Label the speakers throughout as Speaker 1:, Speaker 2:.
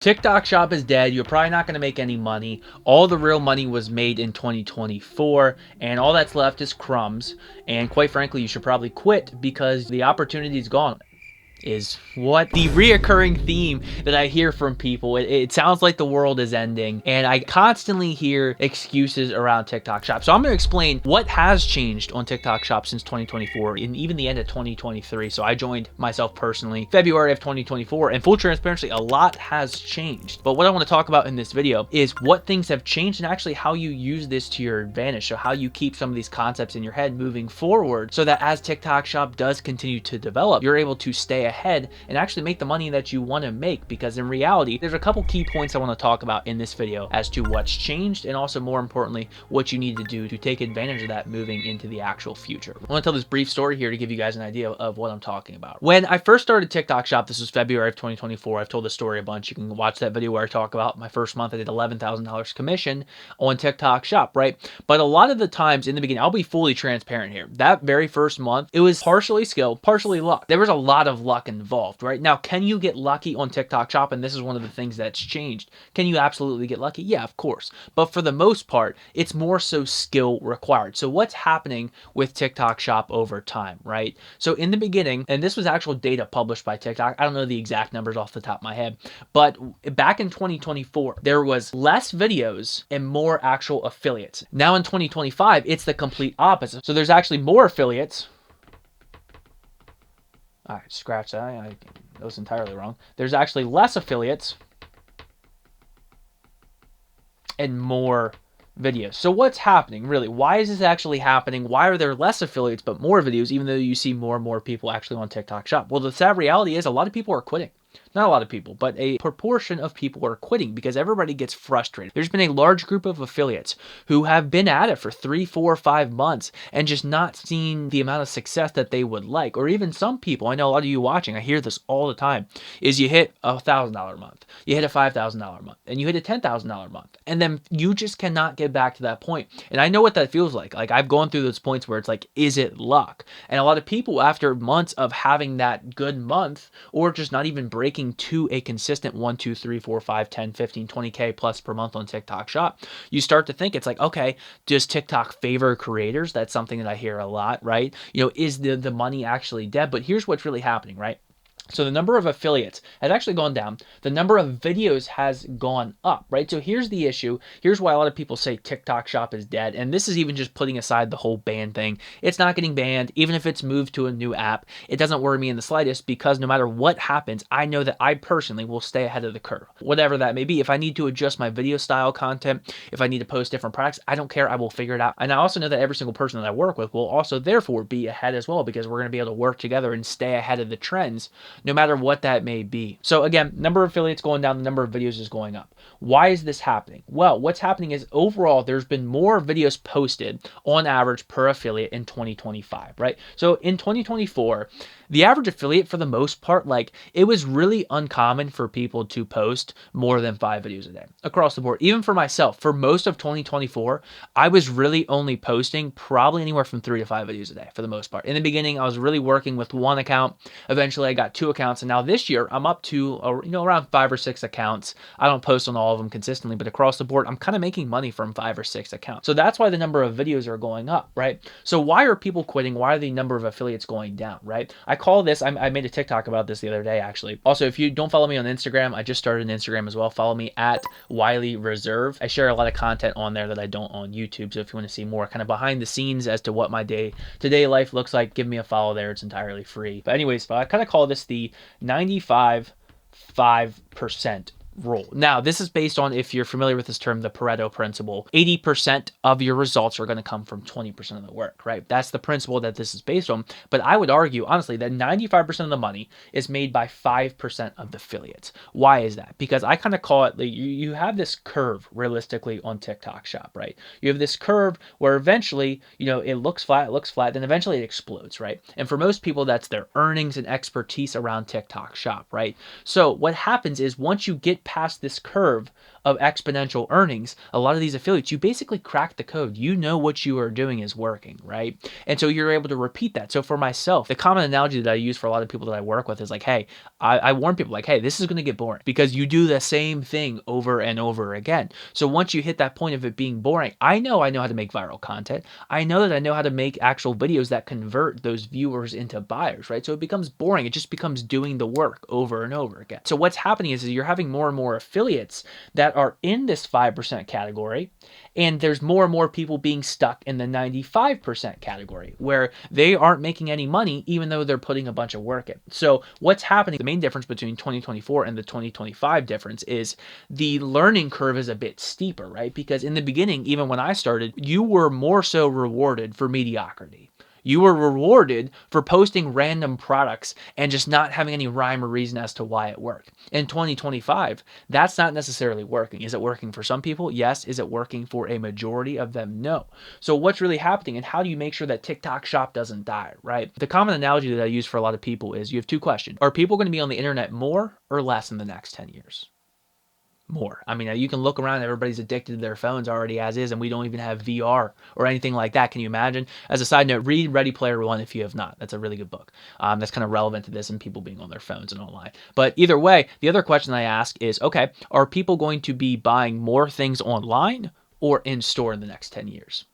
Speaker 1: TikTok shop is dead. You're probably not going to make any money. All the real money was made in 2024, and all that's left is crumbs. And quite frankly, you should probably quit because the opportunity is gone. Is what the reoccurring theme that I hear from people. It sounds like the world is ending, and I constantly hear excuses around TikTok shop. So I'm going to explain what has changed on TikTok shop since 2024 and even the end of 2023. So I joined myself personally February of 2024, and full transparency, a lot has changed. But what I want to talk about in this video is what things have changed and actually how you use this to your advantage. So how you keep some of these concepts in your head moving forward so that as TikTok shop does continue to develop, you're able to stay ahead and actually make the money that you want to make. Because in reality, there's a couple key points I want to talk about in this video as to what's changed and also more importantly what you need to do to take advantage of that moving into the actual future. I want to tell this brief story here to give you guys an idea of what I'm talking about. When I first started TikTok shop, this was February of 2024. I've told the story a bunch. You can watch that video where I talk about my first month. I did $11,000 commission on TikTok shop, right? But a lot of the times in the beginning, I'll be fully transparent here, that very first month, it was partially skill, partially luck. There was a lot of luck involved. Right now, can you get lucky on TikTok shop? And this is one of the things that's changed. Can you absolutely get lucky? Yeah, of course. But for the most part, it's more so skill required. So what's happening with TikTok shop over time, right? So in the beginning, and this was actual data published by TikTok, I don't know the exact numbers off the top of my head, but back in 2024, there was less videos and more actual affiliates. Now in 2025, it's the complete opposite. So there's actually more affiliates. All right, scratch that. That was entirely wrong. There's actually less affiliates and more videos. So what's happening really? Why is this actually happening? Why are there less affiliates but more videos, even though you see more and more people actually on TikTok shop? Well, the sad reality is a lot of people are quitting. Not a lot of people, but a proportion of people are quitting because everybody gets frustrated. There's been a large group of affiliates who have been at it for 3, 4, 5 months and just not seen the amount of success that they would like. Or even some people, I know a lot of you watching, I hear this all the time, is you hit a $1,000 month, you hit a $5,000 month, and you hit a $10,000 month. And then you just cannot get back to that point. And I know what that feels like. Like I've gone through those points where it's like, is it luck? And a lot of people after months of having that good month or just not even breaking to a consistent 1, 2, 3, 4, 5, 10, 15, 20K plus per month on TikTok shop, you start to think it's like, okay, does TikTok favor creators? That's something that I hear a lot, right? You know, is the money actually dead? But here's what's really happening, right? So the number of affiliates has actually gone down. The number of videos has gone up, right? So here's the issue. Here's why a lot of people say TikTok shop is dead. And this is even just putting aside the whole ban thing. It's not getting banned. Even if it's moved to a new app, it doesn't worry me in the slightest because no matter what happens, I know that I personally will stay ahead of the curve, whatever that may be. If I need to adjust my video style content, if I need to post different products, I don't care. I will figure it out. And I also know that every single person that I work with will also therefore be ahead as well because we're going to be able to work together and stay ahead of the trends no matter what that may be. So again, number of affiliates going down, the number of videos is going up. Why is this happening? Well, what's happening is overall, there's been more videos posted on average per affiliate in 2025, right? So in 2024, the average affiliate for the most part, like it was really uncommon for people to post more than 5 videos a day across the board. Even for myself, for most of 2024, I was really only posting probably anywhere from 3 to 5 videos a day for the most part. In the beginning, I was really working with one account. Eventually I got 2 accounts. And now this year I'm up to, around 5 or 6 accounts. I don't post on all of them consistently, but across the board, I'm kind of making money from 5 or 6 accounts. So that's why the number of videos are going up, right? So why are people quitting? Why are the number of affiliates going down, right? I call this, I made a TikTok about this the other day, actually. Also, if you don't follow me on Instagram, I just started an Instagram as well. Follow me at Wiley Reserve. I share a lot of content on there that I don't on YouTube. So if you want to see more kind of behind the scenes as to what my day-to-day life looks like, give me a follow there. It's entirely free. But anyways, I kind of call this the 95-5% rule. Now, this is based on, if you're familiar with this term, the Pareto principle. 80% of your results are going to come from 20% of the work, right? That's the principle that this is based on. But I would argue, honestly, that 95% of the money is made by 5% of the affiliates. Why is that? Because I kind of call it, you have this curve realistically on TikTok shop, right? You have this curve where eventually, it looks flat, then eventually it explodes, right? And for most people, that's their earnings and expertise around TikTok shop, right? So what happens is once you get past this curve of exponential earnings, a lot of these affiliates, you basically crack the code. You know what you are doing is working, right? And so you're able to repeat that. So for myself, the common analogy that I use for a lot of people that I work with is like, hey, I warn people like, hey, this is going to get boring because you do the same thing over and over again. So once you hit that point of it being boring, I know how to make viral content. I know that I know how to make actual videos that convert those viewers into buyers, right? So it becomes boring. It just becomes doing the work over and over again. So what's happening is you're having more and more affiliates that are in this 5% category, and there's more and more people being stuck in the 95% category where they aren't making any money even though they're putting a bunch of work in. So what's happening, the main difference between 2024 and the 2025 difference is the learning curve is a bit steeper, right? Because in the beginning, even when I started, you were more so rewarded for mediocrity. You were rewarded for posting random products and just not having any rhyme or reason as to why it worked. In 2025, that's not necessarily working. Is it working for some people? Yes. Is it working for a majority of them? No. So what's really happening, and how do you make sure that TikTok Shop doesn't die, right? The common analogy that I use for a lot of people is you have two questions. Are people going to be on the internet more or less in the next 10 years? More. I mean, you can look around, everybody's addicted to their phones already as is, and we don't even have VR or anything like that. Can you imagine? As a side note, read Ready Player One if you have not. That's a really good book. That's kind of relevant to this and people being on their phones and online. But either way, the other question I ask is, okay, are people going to be buying more things online or in store in the next 10 years?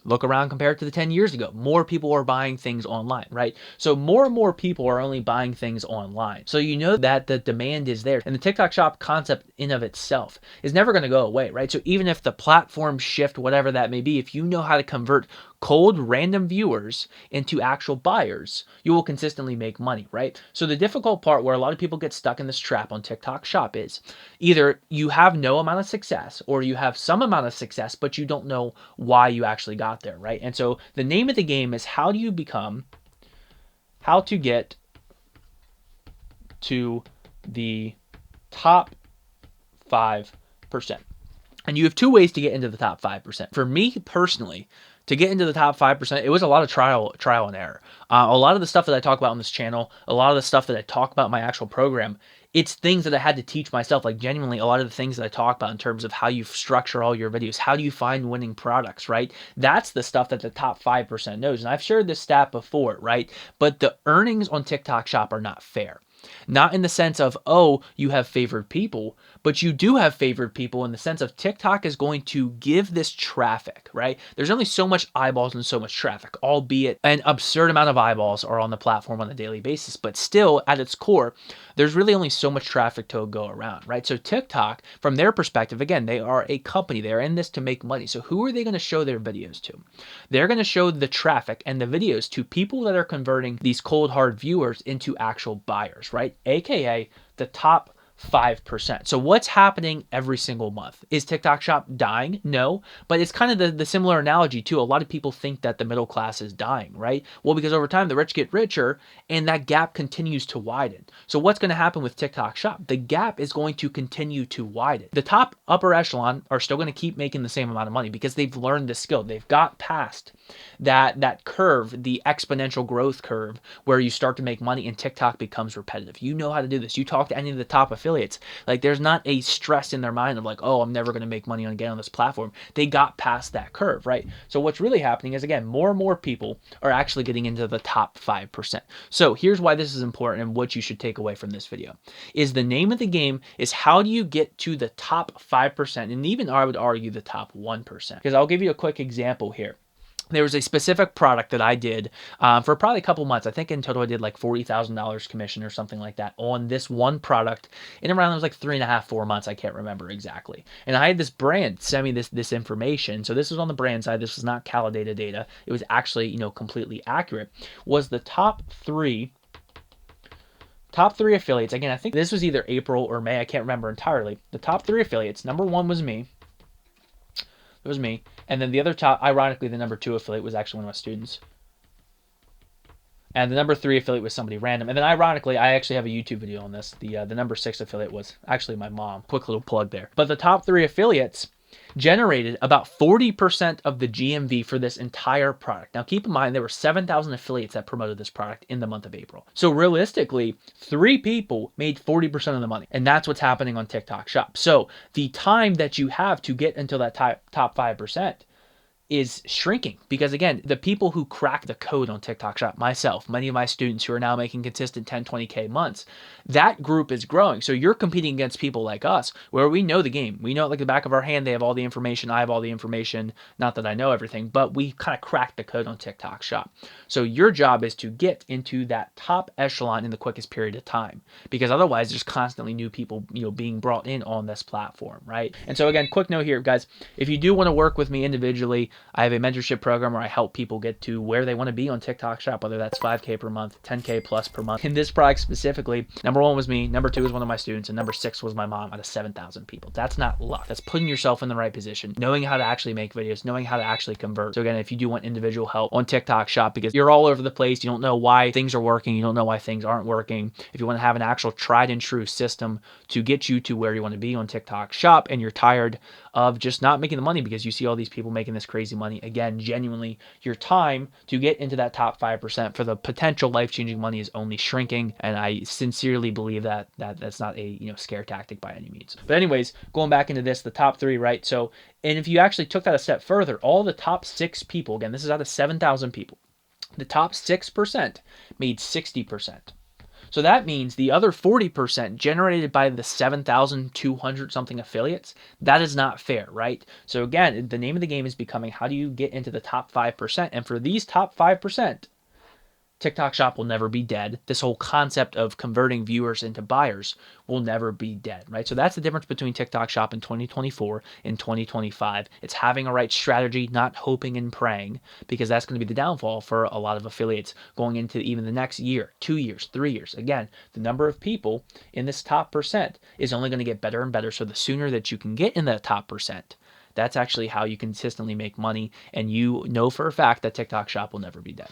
Speaker 1: Look around compared to the 10 years ago. More people are buying things online, right? So more and more people are only buying things online. So you know that the demand is there. And the TikTok Shop concept in of itself is never going to go away, right? So even if the platform shift, whatever that may be, if you know how to convert cold random viewers into actual buyers, you will consistently make money, right? So the difficult part where a lot of people get stuck in this trap on TikTok Shop is either you have no amount of success or you have some amount of success, but you don't know why you actually got there, right? And so the name of the game is how to get to the top 5%. And you have two ways to get into the top 5%. For me personally, to get into the top 5%, it was a lot of trial and error. A lot of the stuff that I talk about on this channel, a lot of the stuff that I talk about in my actual program, it's things that I had to teach myself. Like genuinely, a lot of the things that I talk about in terms of how you structure all your videos, how do you find winning products, right? That's the stuff that the top 5% knows. And I've shared this stat before, right? But the earnings on TikTok Shop are not fair. Not in the sense of, oh, you have favored people, but you do have favored people in the sense of TikTok is going to give this traffic, right? There's only so much eyeballs and so much traffic, albeit an absurd amount of eyeballs are on the platform on a daily basis, but still at its core, there's really only so much traffic to go around, right? So TikTok, from their perspective, again, they are a company. They're in this to make money. So who are they going to show their videos to? They're going to show the traffic and the videos to people that are converting these cold hard viewers into actual buyers, right? AKA the top 5%. So what's happening every single month? Is TikTok Shop dying? No, but it's kind of the similar analogy too. A lot of people think that the middle class is dying, right? Well, because over time the rich get richer and that gap continues to widen. So what's going to happen with TikTok Shop? The gap is going to continue to widen. The top upper echelon are still going to keep making the same amount of money because they've learned the skill. They've got past that curve, the exponential growth curve, where you start to make money and TikTok becomes repetitive. You know how to do this. You talk to any of the top affiliates, like there's not a stress in their mind of like, oh, I'm never going to make money again on this platform. They got past that curve, right? So what's really happening is, again, more and more people are actually getting into the top 5%. So here's why this is important and what you should take away from this video is the name of the game is how do you get to the top 5%, and even I would argue the top 1%, because I'll give you a quick example here. There was a specific product that I did for probably a couple months. I think in total I did like $40,000 commission or something like that on this one product in around, it was like 3.5, 4 months. I can't remember exactly. And I had this brand send me this information. So this was on the brand side. This was not Kade data. It was actually, completely accurate. Was the top three affiliates. Again, I think this was either April or May. I can't remember entirely. The top 3 affiliates. Number 1 was me. It was me. And then the other top, ironically, the number 2 affiliate was actually one of my students. And the number 3 affiliate was somebody random. And then ironically, I actually have a YouTube video on this. The number 6 affiliate was actually my mom. Quick little plug there. But the top 3 affiliates, generated about 40% of the GMV for this entire product. Now, keep in mind, there were 7,000 affiliates that promoted this product in the month of April. So realistically, 3 people made 40% of the money. And that's what's happening on TikTok Shop. So the time that you have to get into that top 5% is shrinking, because again, the people who crack the code on TikTok Shop, myself, many of my students who are now making consistent 10, 20K months, that group is growing. So you're competing against people like us where we know the game. We know it like the back of our hand. They have all the information. I have all the information. Not that I know everything, but we kind of cracked the code on TikTok Shop. So your job is to get into that top echelon in the quickest period of time, because otherwise there's constantly new people, being brought in on this platform, right? And so again, quick note here, guys, if you do want to work with me individually, I have a mentorship program where I help people get to where they want to be on TikTok Shop, whether that's 5K per month, 10K plus per month. In this product specifically, number 1 was me, number 2 was one of my students, and number 6 was my mom out of 7,000 people. That's not luck. That's putting yourself in the right position, knowing how to actually make videos, knowing how to actually convert. So again, if you do want individual help on TikTok Shop, because you're all over the place, you don't know why things are working, you don't know why things aren't working. If you want to have an actual tried and true system to get you to where you want to be on TikTok Shop, and you're tired of just not making the money because you see all these people making this crazy money, again, genuinely, your time to get into that top 5% for the potential life-changing money is only shrinking. And I sincerely believe that that's not a scare tactic by any means. But anyways, going back into this, the top 3, right? So, and if you actually took that a step further, all the top 6 people, again, this is out of 7,000 people, the top 6% made 60%. So that means the other 40% generated by the 7,200 something affiliates, that is not fair, right? So again, the name of the game is becoming, how do you get into the top 5%? And for these top 5%, TikTok Shop will never be dead. This whole concept of converting viewers into buyers will never be dead, right? So that's the difference between TikTok Shop in 2024 and 2025. It's having a right strategy, not hoping and praying, because that's going to be the downfall for a lot of affiliates going into even the next year, 2 years, 3 years. Again, the number of people in this top percent is only going to get better and better. So the sooner that you can get in that top percent, that's actually how you consistently make money. And you know for a fact that TikTok Shop will never be dead.